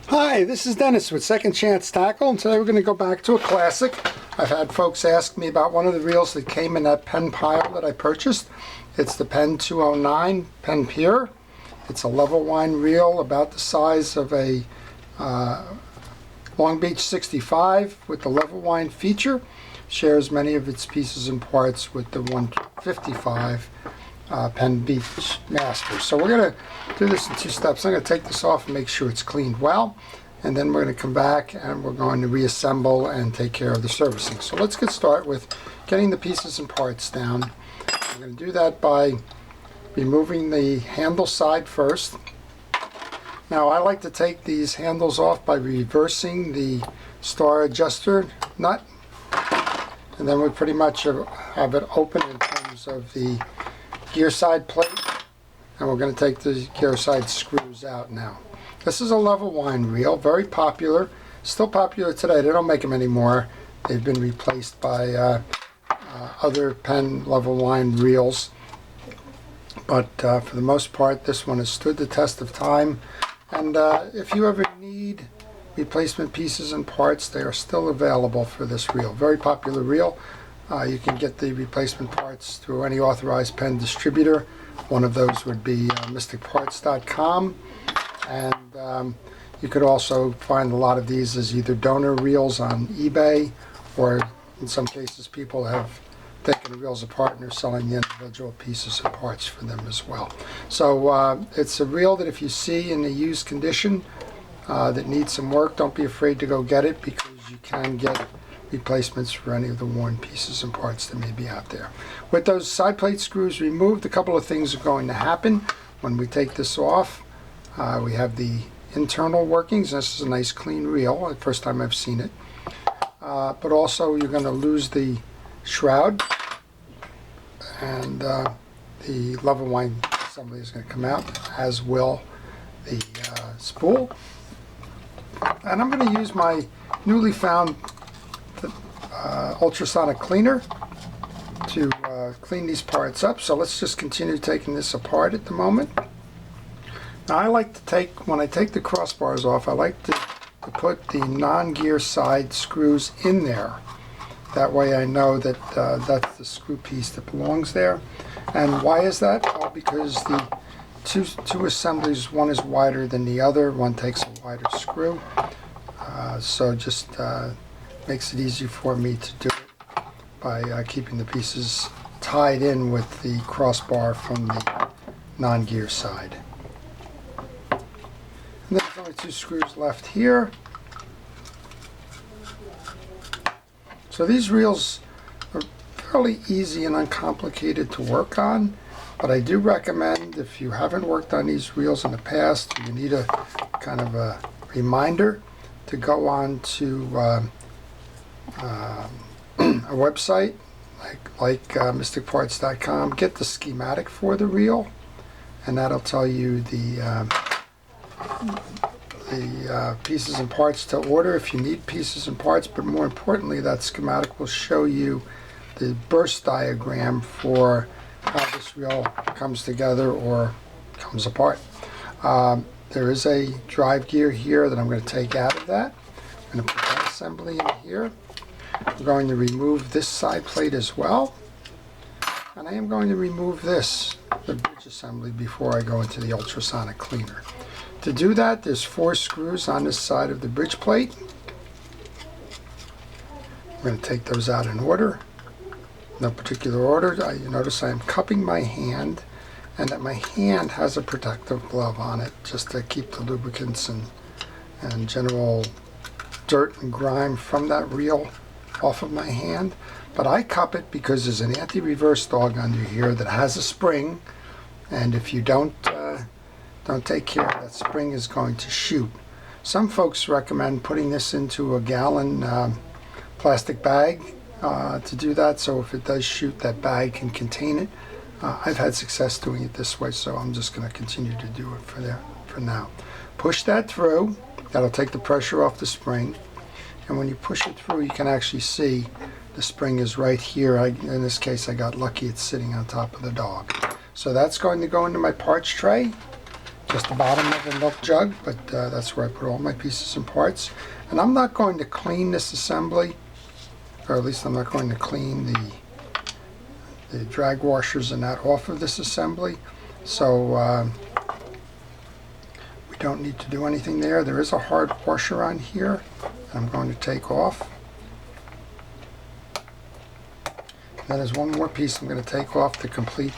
Hi, this is Dennis with Second Chance Tackle, and today we're going to go back to a classic. I've had folks ask me about one of the reels that came in that Penn pile that I purchased. It's the Penn 209 Penn Peer. It's a level wind reel about the size of a Long Beach 65 with the level wind feature. Shares many of its pieces and parts with the 155 Penn Beach Master. So we're going to do this in two steps. I'm going to take this off and make sure it's cleaned well, and then we're going to come back and we're going to reassemble and take care of the servicing. So let's get started with getting the pieces and parts down. I'm going to do that by removing the handle side first. Now I like to take these handles off by reversing the star adjuster nut, and then we pretty much have it open in terms of the gear side plate, and we're going to take the gear side screws out now. This is a level wind reel, very popular, still popular today. They don't make them anymore. They've been replaced by other Penn level wind reels, but for the most part this one has stood the test of time, and if you ever need replacement pieces and parts, they are still available for this reel. Very popular reel. You can get the replacement parts through any authorized Penn distributor. One of those would be mysticparts.com, and you could also find a lot of these as either donor reels on eBay, or in some cases people have taken the reels apart and are selling the individual pieces and parts for them as well. So it's a reel that if you see in a used condition that needs some work, don't be afraid to go get it, because you can get replacements for any of the worn pieces and parts that may be out there. With those side plate screws removed, a couple of things are going to happen when we take this off. We have the internal workings. This is a nice clean reel, the first time I've seen it. But also you're going to lose the shroud, and the level wind assembly is going to come out, as will the spool. And I'm going to use my newly found ultrasonic cleaner to clean these parts up. So let's just continue taking this apart at the moment. Now I like to take, when I take the crossbars off, I like to put the non-gear side screws in there. That way I know that that's the screw piece that belongs there. And why is that? Well, because the two assemblies, one is wider than the other, one takes a wider screw. So just makes it easy for me to do it by keeping the pieces tied in with the crossbar from the non-gear side. And then there's only two screws left here. So these reels are fairly easy and uncomplicated to work on, but I do recommend, if you haven't worked on these reels in the past, you need a kind of a reminder to go on to a website like mysticparts.com, get the schematic for the reel, and that'll tell you the pieces and parts to order if you need pieces and parts. But more importantly, that schematic will show you the burst diagram for how this reel comes together or comes apart. There is a drive gear here that I'm going to take out of that. I'm going to put that assembly in here. I'm going to remove this side plate as well, and I am going to remove this, the bridge assembly, before I go into the ultrasonic cleaner. To do that, there's 4 screws on this side of the bridge plate. I'm going to take those out in order, no particular order. You notice I am cupping my hand, and that my hand has a protective glove on it just to keep the lubricants and general dirt and grime from that reel off of my hand. But I cup it because there's an anti-reverse dog under here that has a spring, and if you don't take care, that spring is going to shoot. Some folks recommend putting this into a gallon plastic bag to do that, so if it does shoot, that bag can contain it. I've had success doing it this way, so I'm just going to continue to do it for now. Push that through. That'll take the pressure off the spring, and when you push it through, you can actually see the spring is right here. In this case, I got lucky, it's sitting on top of the dog. So that's going to go into my parts tray, just the bottom of a milk jug, but that's where I put all my pieces and parts. And I'm not going to clean this assembly, or at least I'm not going to clean the drag washers and that off of this assembly. So we don't need to do anything there. There is a hard washer on here that I'm going to take off. And then there's one more piece I'm going to take off to complete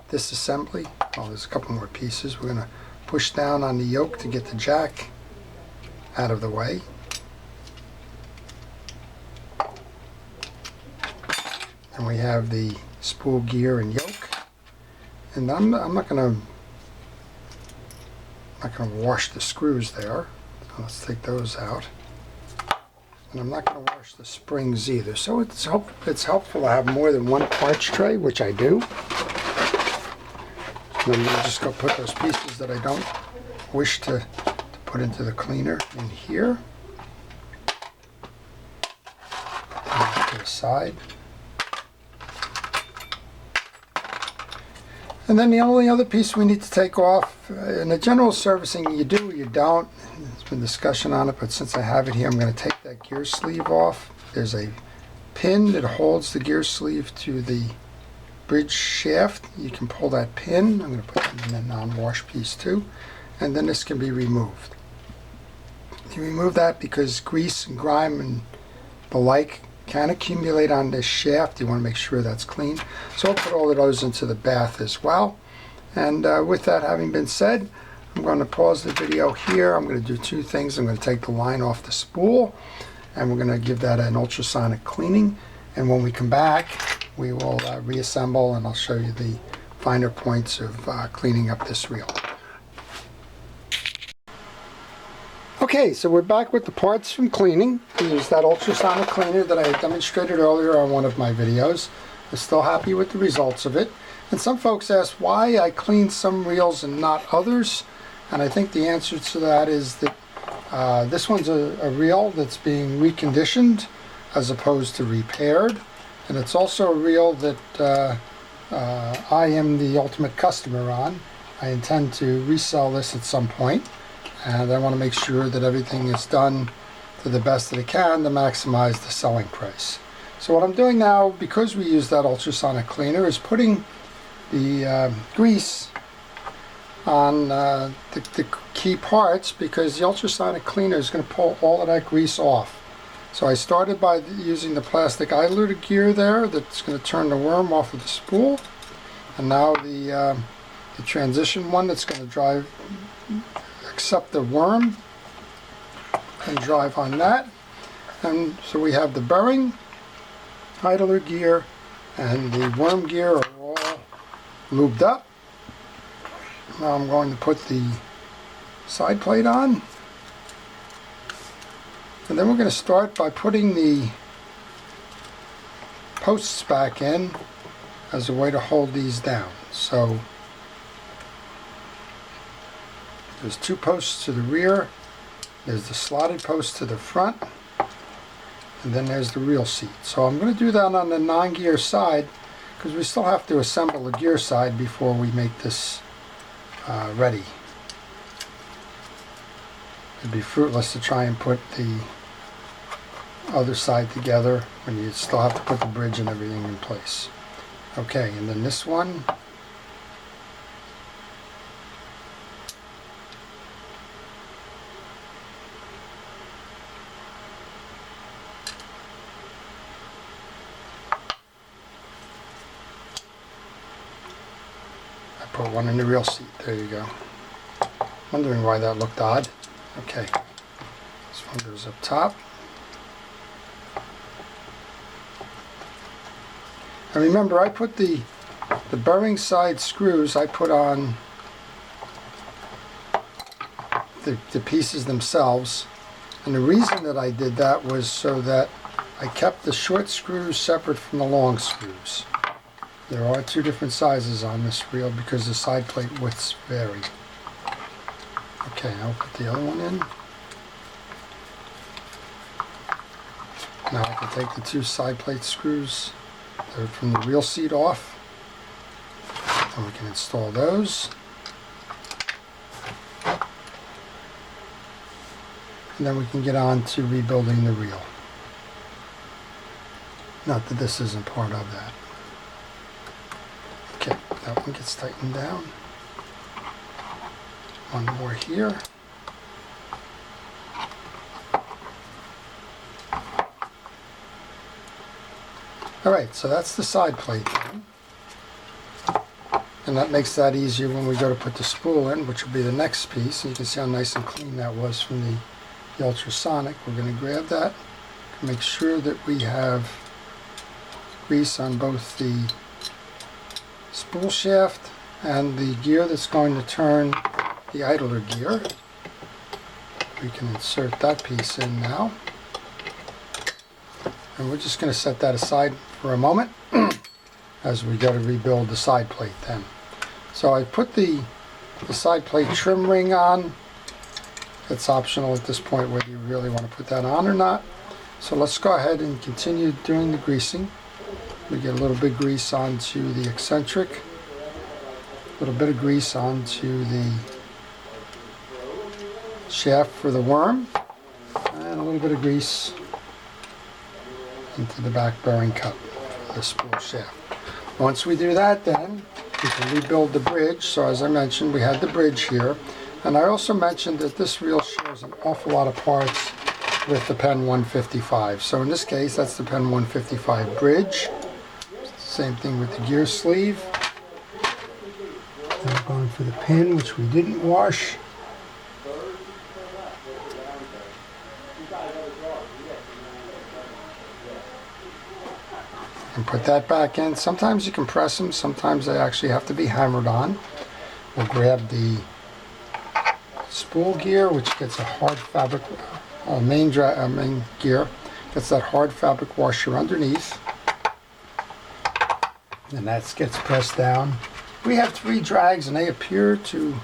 this assembly. Oh, there's a couple more pieces. We're going to push down on the yoke to get the jack out of the way. And we have the spool gear and yoke. And I'm not going to wash the screws there. So let's take those out. And I'm not going to wash the springs either. So it's helpful to have more than one parts tray, which I do. And then I'll just go put those pieces that I don't wish to put into the cleaner in here. To the side. And then the only other piece we need to take off, in the general servicing you do or you don't, there's been discussion on it, but since I have it here, I'm going to take that gear sleeve off. There's a pin that holds the gear sleeve to the bridge shaft. You can pull that pin. I'm going to put that in the non-wash piece too. And then this can be removed. You remove that because grease and grime and the like can accumulate on this shaft. You want to make sure that's clean. So I'll put all of those into the bath as well. And with that having been said, I'm going to pause the video here. I'm going to do two things. I'm going to take the line off the spool and we're going to give that an ultrasonic cleaning. And when we come back, we will reassemble and I'll show you the finer points of cleaning up this reel. Okay, so we're back with the parts from cleaning. We used that ultrasonic cleaner that I demonstrated earlier on one of my videos. I'm still happy with the results of it. And some folks ask why I clean some reels and not others. And I think the answer to that is that this one's a reel that's being reconditioned as opposed to repaired. And it's also a reel that I am the ultimate customer on. I intend to resell this at some point. And I want to make sure that everything is done to the best that it can to maximize the selling price. So what I'm doing now, because we use that ultrasonic cleaner, is putting the grease on the key parts, because the ultrasonic cleaner is going to pull all of that grease off. So I started by using the plastic idler gear there that's going to turn the worm off of the spool. And now the transition one that's going to accept the worm and drive on that. And so we have the bearing, idler gear, and the worm gear are all lubed up. Now I'm going to put the side plate on. And then we're going to start by putting the posts back in as a way to hold these down. So there's two posts to the rear, there's the slotted post to the front, and then there's the reel seat. So I'm going to do that on the non-gear side because we still have to assemble the gear side before we make this ready. It'd be fruitless to try and put the other side together when you still have to put the bridge and everything in place. Okay, and then this one, put one in the reel seat. There you go. Wondering why that looked odd. Okay, this one goes up top. And remember, I put the bearing side screws, I put on the pieces themselves. And the reason that I did that was so that I kept the short screws separate from the long screws. There are two different sizes on this reel because the side plate widths vary. Okay, I'll put the other one in. Now I can take the two side plate screws that are from the reel seat off, and we can install those. and then we can get on to rebuilding the reel. Not that this isn't part of that. Okay, that one gets tightened down. One more here. Alright, so that's the side plate then. And that makes that easier when we go to put the spool in, which will be the next piece. And you can see how nice and clean that was from the ultrasonic. We're going to grab that, make sure that we have grease on both the spool shaft and the gear that's going to turn the idler gear. We can insert that piece in now. And we're just going to set that aside for a moment as we go to rebuild the side plate then. So I put the side plate trim ring on. It's optional at this point whether you really want to put that on or not. So let's go ahead and continue doing the greasing. We get a little bit of grease onto the eccentric, a little bit of grease onto the shaft for the worm, and a little bit of grease into the back bearing cup for the spool shaft. Once we do that, then we can rebuild the bridge. So as I mentioned, we had the bridge here, and I also mentioned that this reel shares an awful lot of parts with the Penn 155. So in this case, that's the Penn 155 bridge. Same thing with the gear sleeve. And we're going for the pin, which we didn't wash. And put that back in. Sometimes you can press them, sometimes they actually have to be hammered on. We'll grab the spool gear, which gets a hard fabric, main gear, gets that hard fabric washer underneath. And that gets pressed down. We have 3 drags and they appear to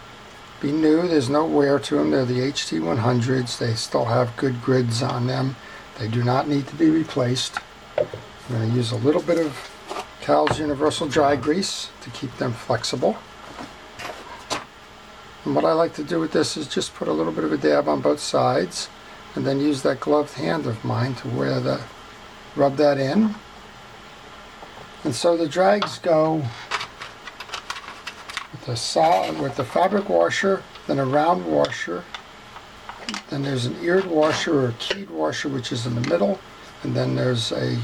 be new. There's no wear to them. They're the HT100s. They still have good grids on them. They do not need to be replaced. I'm going to use a little bit of Cal's Universal Dry Grease to keep them flexible. And what I like to do with this is just put a little bit of a dab on both sides and then use that gloved hand of mine to rub that in. And so the drags go with the fabric washer, then a round washer, then there's an eared washer or a keyed washer which is in the middle, and then there's a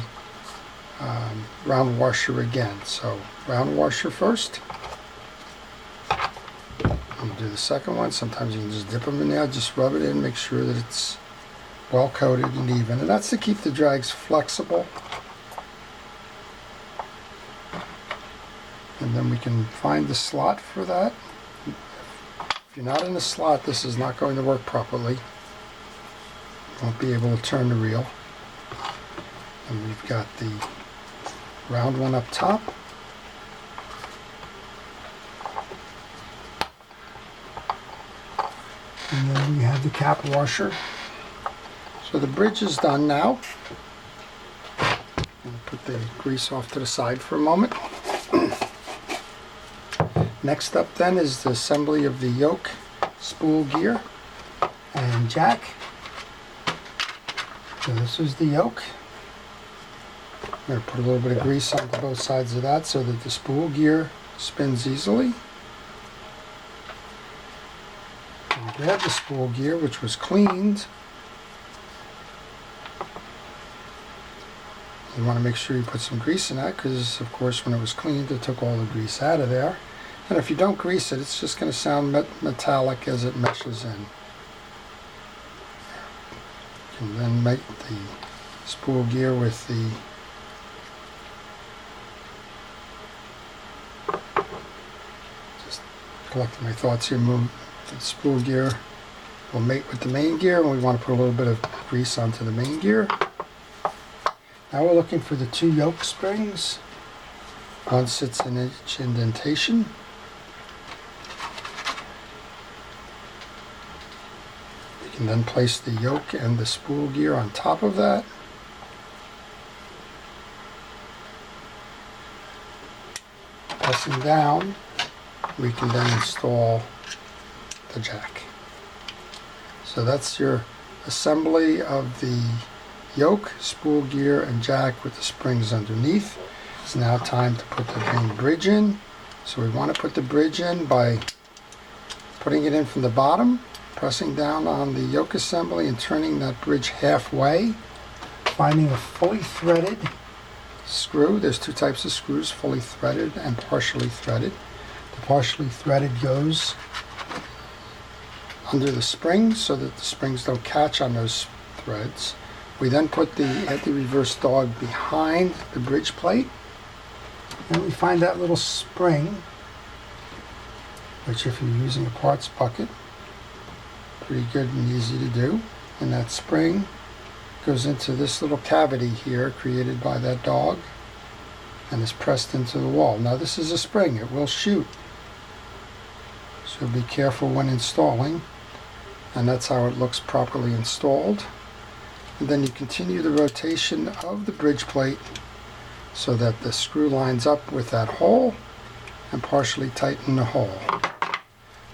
round washer again. So round washer first. I'm going to do the second one. Sometimes you can just dip them in there, just rub it in, make sure that it's well coated and even. And that's to keep the drags flexible. And then we can find the slot for that. If you're not in the slot, this is not going to work properly. You won't be able to turn the reel. And we've got the round one up top. And then we have the cap washer. So the bridge is done now. I'm going to put the grease off to the side for a moment. Next up then is the assembly of the yoke, spool gear, and jack. So this is the yoke. I'm going to put a little bit of grease onto both sides of that so that the spool gear spins easily. And grab the spool gear, which was cleaned. You want to make sure you put some grease in that because, of course, when it was cleaned, it took all the grease out of there. And if you don't grease it, it's just going to sound metallic as it meshes in. You can then make the spool gear with the just collecting my thoughts here. Move the spool gear will mate with the main gear, and we want to put a little bit of grease onto the main gear. Now we're looking for the 2 yoke springs. One sits in each indentation. We can then place the yoke and the spool gear on top of that. Pressing down, we can then install the jack. So that's your assembly of the yoke, spool gear, and jack with the springs underneath. It's now time to put the main bridge in. So we want to put the bridge in by putting it in from the bottom, pressing down on the yoke assembly and turning that bridge halfway, finding a fully threaded screw. There's two types of screws, fully threaded and partially threaded. The partially threaded goes under the springs so that the springs don't catch on those threads. We then put the anti-reverse dog behind the bridge plate, and we find that little spring, which if you're using a parts bucket, pretty good and easy to do. And that spring goes into this little cavity here created by that dog and is pressed into the wall. Now this is a spring, it will shoot, so be careful when installing. And that's how it looks properly installed. And then you continue the rotation of the bridge plate so that the screw lines up with that hole and partially tighten the hole.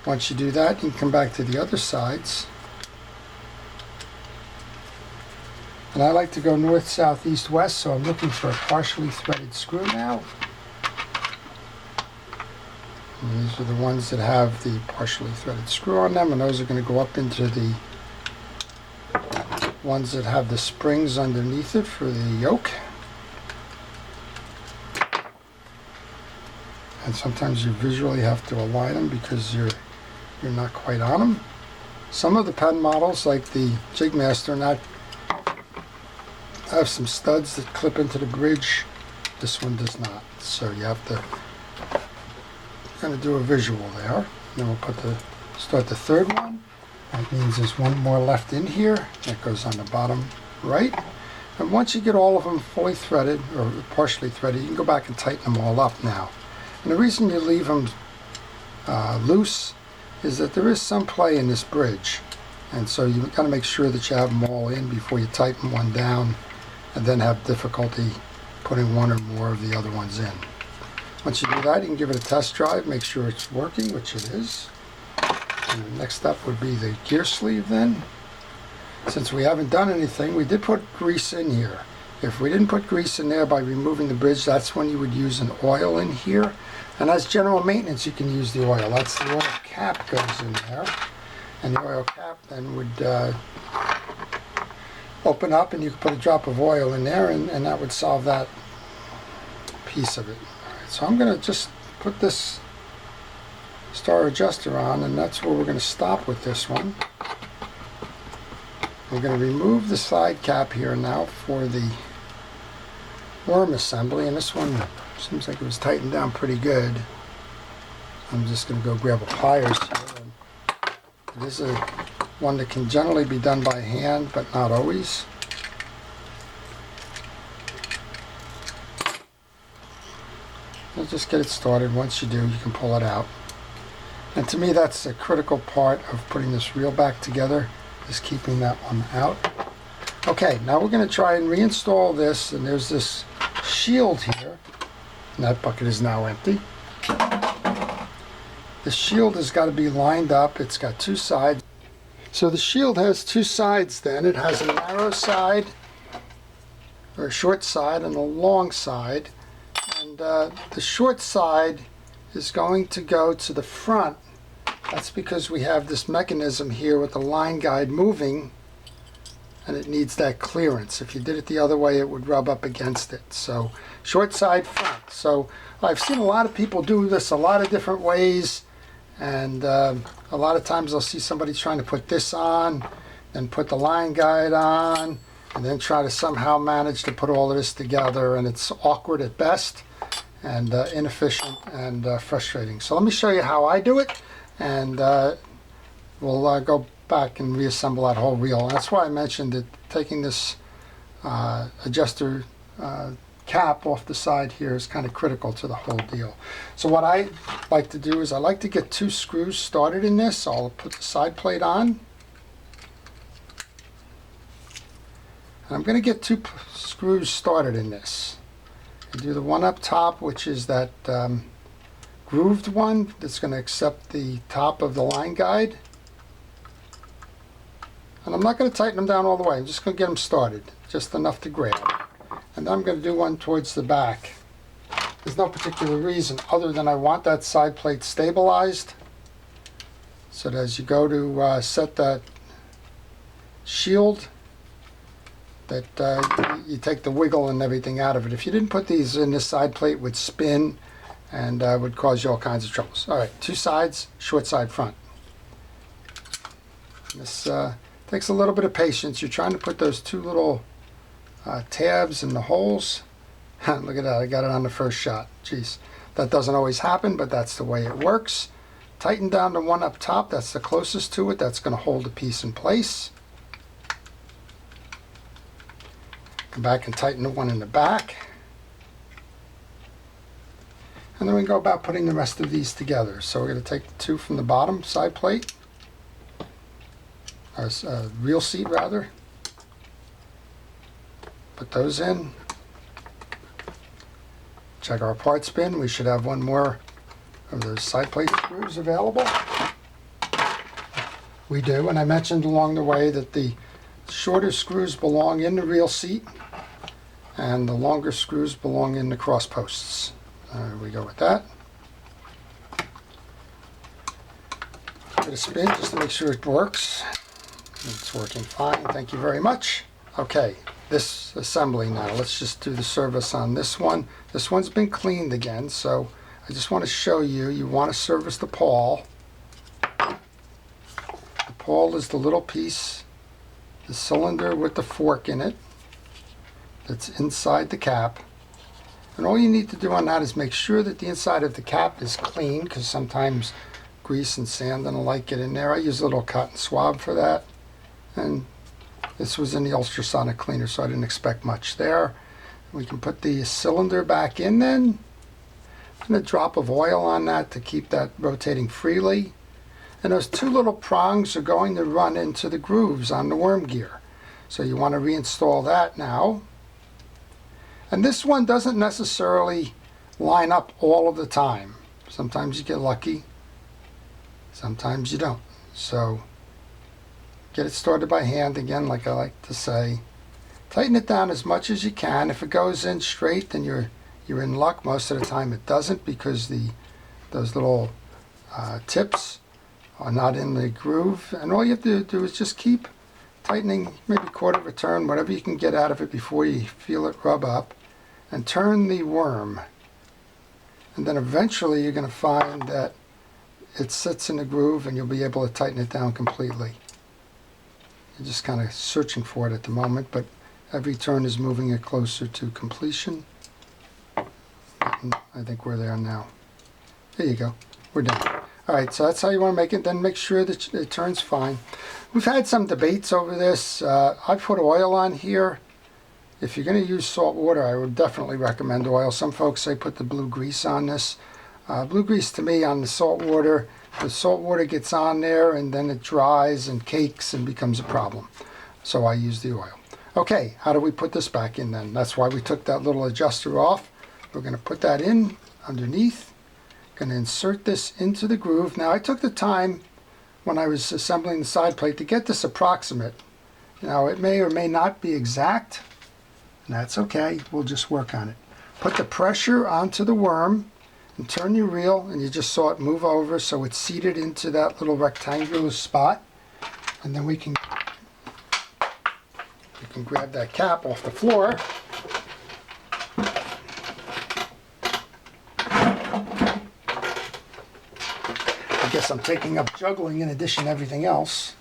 Once you do that, you can come back to the other sides. And I like to go north, south, east, west, so I'm looking for a partially threaded screw now. And these are the ones that have the partially threaded screw on them, and those are going to go up into the ones that have the springs underneath it for the yoke. And sometimes you visually have to align them because you're not quite on them. Some of the Penn models, like the Jigmaster, have some studs that clip into the bridge. This one does not, so you have to kind of do a visual there. Then we'll start the third one. That means there's one more left in here. That goes on the bottom right. And once you get all of them fully threaded or partially threaded, you can go back and tighten them all up now. And the reason you leave them loose is that there is some play in this bridge, and so you've got to make sure that you have them all in before you tighten one down and then have difficulty putting one or more of the other ones in. Once you do that, you can give it a test drive, make sure it's working, which it is. And the next step would be the gear sleeve then. Since we haven't done anything, we did put grease in here. If we didn't put grease in there by removing the bridge, that's when you would use an oil in here. And as general maintenance, you can use the oil. That's the oil cap goes in there. And the oil cap then would open up, and you could put a drop of oil in there, and that would solve that piece of it. All right, so I'm going to just put this star adjuster on, and that's where we're going to stop with this one. We're going to remove the side cap here now for the worm assembly, and this one seems like it was tightened down pretty good. I'm just going to go grab a pliers here. This is one that can generally be done by hand, but not always. You'll just get it started. Once you do, you can pull it out. And to me, that's a critical part of putting this reel back together, is keeping that one out. Okay, now we're going to try and reinstall this, and there's this shield here, and that bucket is now empty. The shield has got to be lined up. It's got two sides. So the shield has two sides then. It has a narrow side, or a short side, and a long side. And the short side is going to go to the front. That's because we have this mechanism here with the line guide moving, and it needs that clearance. If you did it the other way, it would rub up against it. So short side, front. So I've seen a lot of people do this a lot of different ways, and a lot of times I'll see somebody trying to put this on, then put the line guide on, and then try to somehow manage to put all of this together, and it's awkward at best, and inefficient and frustrating. So let me show you how I do it, and we'll go back and reassemble that whole reel. And that's why I mentioned that taking this adjuster cap off the side here is kind of critical to the whole deal. So what I like to do is I like to get two screws started in this. I'll put the side plate on. And I'm going to get two screws started in this. I do the one up top, which is that grooved one that's going to accept the top of the line guide. And I'm not going to tighten them down all the way. I'm just going to get them started, just enough to grab. And then I'm going to do one towards the back. There's no particular reason other than I want that side plate stabilized, so that as you go to set that shield, that you take the wiggle and everything out of it. If you didn't put these in, this side plate would spin and would cause you all kinds of troubles. All right, 2 sides, short side front. This takes a little bit of patience. You're trying to put those 2 little tabs in the holes. Look at that, I got it on the first shot. Jeez, that doesn't always happen, but that's the way it works. Tighten down the one up top, that's the closest to it. That's going to hold the piece in place. Come back and tighten the one in the back. And then we go about putting the rest of these together. So we're going to take the 2 from the bottom side plate, or reel seat rather. Put those in. Check our parts bin. We should have one more of those side plate screws available. We do, and I mentioned along the way that the shorter screws belong in the reel seat and the longer screws belong in the cross posts. There we go with that. Give it a spin just to make sure it works. It's working fine, thank you very much. Okay, this assembly now. Let's just do the service on this one. This one's been cleaned again, so I just want to show you, you want to service the pawl. The pawl is the little piece, the cylinder with the fork in it, that's inside the cap. And all you need to do on that is make sure that the inside of the cap is clean, because sometimes grease and sand and the like get in there. I use a little cotton swab for that. And this was in the ultrasonic cleaner, so I didn't expect much there. We can put the cylinder back in then. And a drop of oil on that to keep that rotating freely. And those 2 little prongs are going to run into the grooves on the worm gear. So you want to reinstall that now. And this one doesn't necessarily line up all of the time. Sometimes you get lucky, sometimes you don't. So get it started by hand again, like I like to say. Tighten it down as much as you can. If it goes in straight, then you're in luck. Most of the time it doesn't, because those little tips are not in the groove. And all you have to do is just keep tightening, maybe 1/4 of a turn, whatever you can get out of it before you feel it rub up, and turn the worm. And then eventually you're going to find that it sits in the groove and you'll be able to tighten it down completely. You're just kind of searching for it at the moment, but every turn is moving it closer to completion. And I think we're there now. There you go. We're done. Alright, so that's how you want to make it. Then make sure that it turns fine. We've had some debates over this. I put oil on here. If you're going to use salt water, I would definitely recommend oil. Some folks say put the blue grease on this. Blue grease to me on the salt water gets on there and then it dries and cakes and becomes a problem. So I use the oil. Okay, how do we put this back in then? That's why we took that little adjuster off. We're going to put that in underneath. Going to insert this into the groove. Now I took the time when I was assembling the side plate to get this approximate. Now it may or may not be exact, and that's okay. We'll just work on it. Put the pressure onto the worm and turn your reel, and you just saw it move over so it's seated into that little rectangular spot. And then we can grab that cap off the floor. I guess I'm taking up juggling in addition to everything else.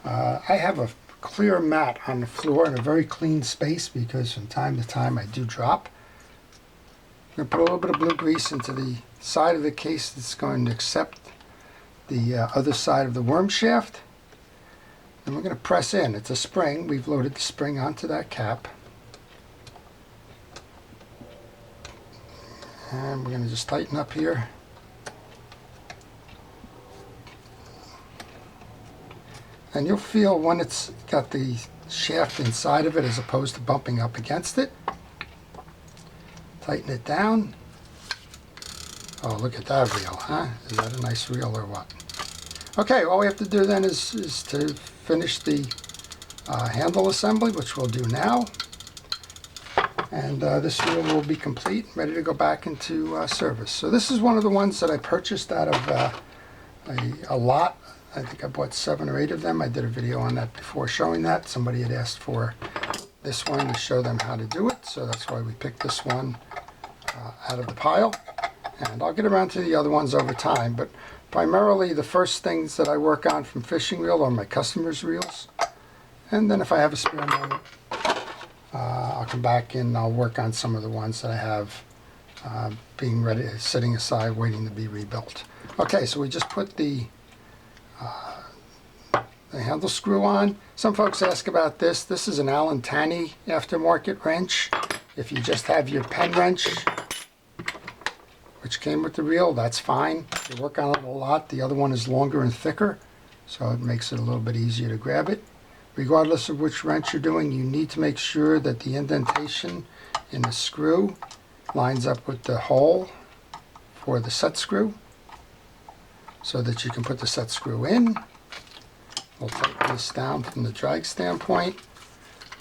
I have a clear mat on the floor in a very clean space because from time to time I do drop. I'm going to put a little bit of blue grease into the side of the case that's going to accept the other side of the worm shaft. And we're going to press in. It's a spring. We've loaded the spring onto that cap. And we're going to just tighten up here. And you'll feel when it's got the shaft inside of it as opposed to bumping up against it. Tighten it down. Oh, look at that reel, huh? Is that a nice reel or what? Okay, all we have to do then is to finish the handle assembly, which we'll do now. And this reel will be complete, ready to go back into service. So this is one of the ones that I purchased out of a lot. I think I bought 7 or 8 of them. I did a video on that before showing that. Somebody had asked for this one to show them how to do it, so that's why we picked this one out of the pile. And I'll get around to the other ones over time, but primarily the first things that I work on from fishing reel are my customers' reels. And then if I have a spare moment, I'll come back and I'll work on some of the ones that I have being ready, sitting aside, waiting to be rebuilt. Okay, so we just put the handle screw on. Some folks ask about this. This is an Allen Tanny aftermarket wrench. If you just have your Penn wrench, which came with the reel, that's fine. You work on it a lot. The other one is longer and thicker, so it makes it a little bit easier to grab it. Regardless of which wrench you're doing, you need to make sure that the indentation in the screw lines up with the hole for the set screw so that you can put the set screw in. We'll tighten this down from the drag standpoint.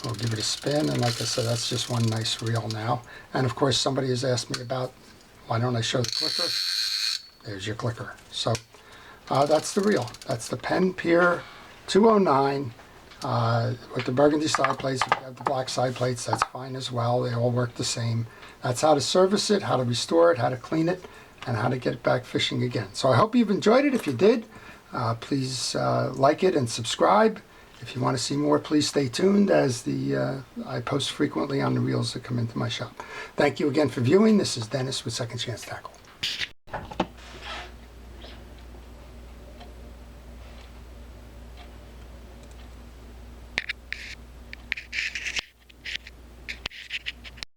We'll give it a spin, and like I said, that's just one nice reel now. And of course, somebody has asked me about why don't I show the clicker. There's your clicker. So that's the reel. That's the Penn Peer 209 with the burgundy side plates. If you have the black side plates, that's fine as well. They all work the same. That's how to service it, how to restore it, how to clean it, and how to get it back fishing again. So I hope you've enjoyed it. If you did, please like it and subscribe. If you want to see more, please stay tuned as I post frequently on the reels that come into my shop. Thank you again for viewing. This is Dennis with Second Chance Tackle.